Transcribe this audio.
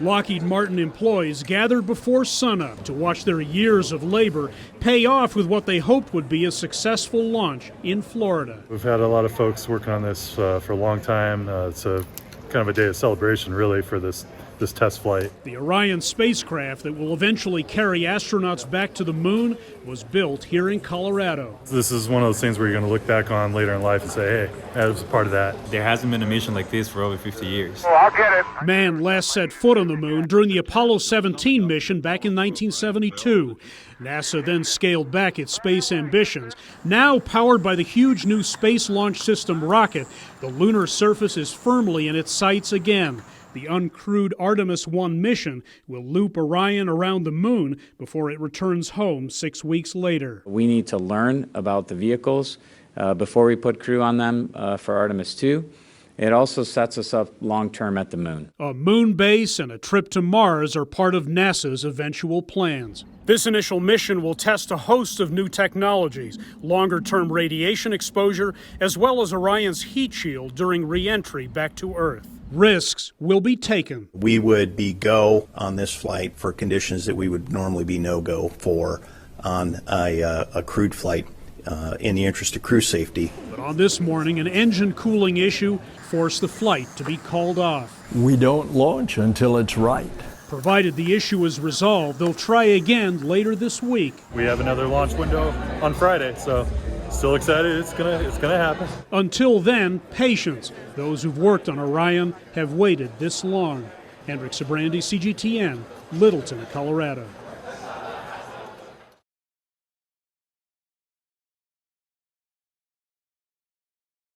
Lockheed Martin employees gathered before sunup to watch their years of labor pay off with what they hoped would be a successful launch in Florida. We've had a lot of folks working on this for a long time. It's a kind of a day of celebration, really, for this test flight. The Orion spacecraft that will eventually carry astronauts back to the moon was built here in Colorado. This is one of those things where you're going to look back on later in life and say, hey, that was a part of that. There hasn't been a mission like this for over 50 years. Oh, I'll get it. Man last set foot on the moon during the Apollo 17 mission back in 1972. NASA then scaled back its space ambitions. Now powered by the huge new Space Launch System rocket, the lunar surface is firmly in its sights again. The uncrewed Artemis 1 mission will loop Orion around the moon before it returns home 6 weeks later. We need to learn about the vehicles before we put crew on them for Artemis 2. It also sets us up long-term at the moon. A moon base and a trip to Mars are part of NASA's eventual plans. This initial mission will test a host of new technologies, longer-term radiation exposure, as well as Orion's heat shield during re-entry back to Earth. Risks will be taken. We would be go on this flight for conditions that we would normally be no-go for on a crewed flight in the interest of crew safety. But on this morning, an engine cooling issue forced the flight to be called off. We don't launch until it's right. Provided the issue is resolved, they'll try again later this week. We have another launch window on Friday, so still excited. It's gonna happen. Until then, patience. Those who've worked on Orion have waited this long. Hendrik, Sybrandy, CGTN, Littleton, Colorado.